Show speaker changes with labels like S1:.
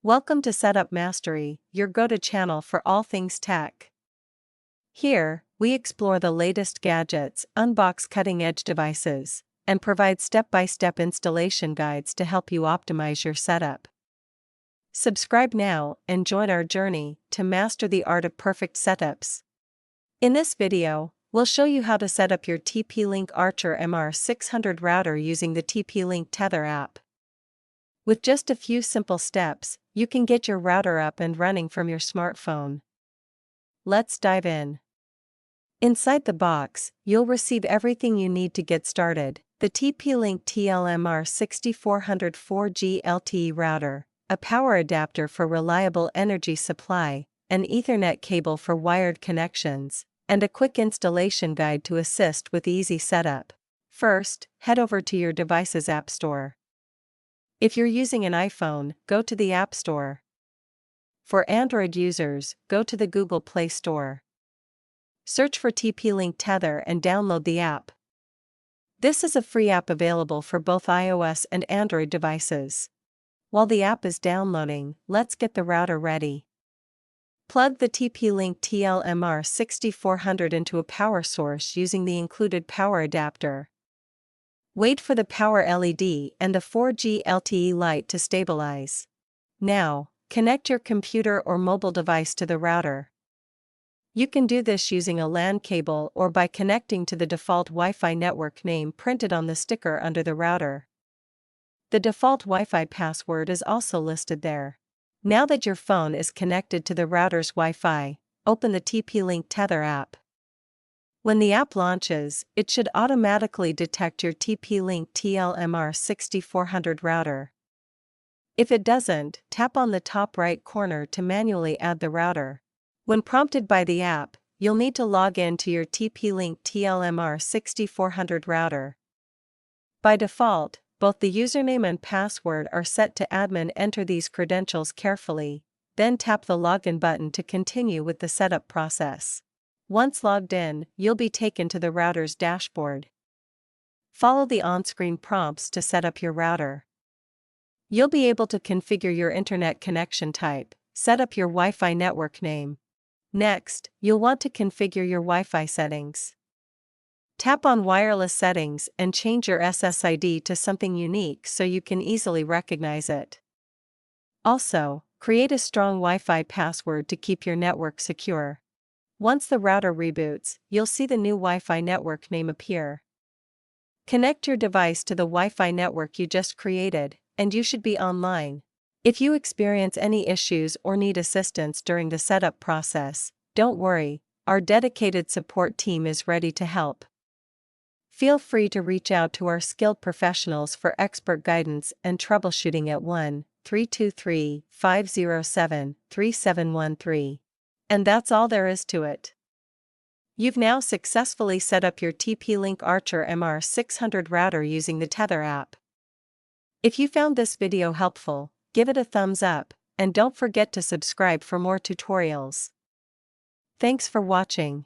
S1: Welcome to Setup Mastery, your go-to channel for all things tech. Here, we explore the latest gadgets, unbox cutting-edge devices, and provide step-by-step installation guides to help you optimize your setup. Subscribe now and join our journey to master the art of perfect setups. In this video, we'll show you how to set up your TP-Link Archer MR600 router using the TP-Link Tether app. With just a few simple steps, you can get your router up and running from your smartphone. Let's dive in. Inside the box, you'll receive everything you need to get started: the TP-Link MR600 4G LTE router, a power adapter for reliable energy supply, an Ethernet cable for wired connections, and a quick installation guide to assist with easy setup. First, head over to your device's App Store. If you're using an iPhone, go to the App Store. For Android users, go to the Google Play Store. Search for TP-Link Tether and download the app. This is a free app available for both iOS and Android devices. While the app is downloading, let's get the router ready. Plug the TP-Link MR600 into a power source using the included power adapter. Wait for the power LED and the 4G LTE light to stabilize. Now, connect your computer or mobile device to the router. You can do this using a LAN cable or by connecting to the default Wi-Fi network name printed on the sticker under the router. The default Wi-Fi password is also listed there. Now that your phone is connected to the router's Wi-Fi, open the TP-Link Tether app. When the app launches, it should automatically detect your TP-Link MR600 router. If it doesn't, tap on the top right corner to manually add the router. When prompted by the app, you'll need to log in to your TP-Link MR600 router. By default, both the username and password are set to admin. Enter these credentials carefully, then tap the login button to continue with the setup process. Once logged in, you'll be taken to the router's dashboard. Follow the on-screen prompts to set up your router. You'll be able to configure your internet connection type, set up your Wi-Fi network name. Next, you'll want to configure your Wi-Fi settings. Tap on Wireless Settings and change your SSID to something unique so you can easily recognize it. Also, create a strong Wi-Fi password to keep your network secure. Once the router reboots, you'll see the new Wi-Fi network name appear. Connect your device to the Wi-Fi network you just created, and you should be online. If you experience any issues or need assistance during the setup process, don't worry, our dedicated support team is ready to help. Feel free to reach out to our skilled professionals for expert guidance and troubleshooting at 1-323-507-3713. And that's all there is to it. You've now successfully set up your TP-Link Archer MR600 router using the Tether app. If you found this video helpful, give it a thumbs up, and don't forget to subscribe for more tutorials. Thanks for watching.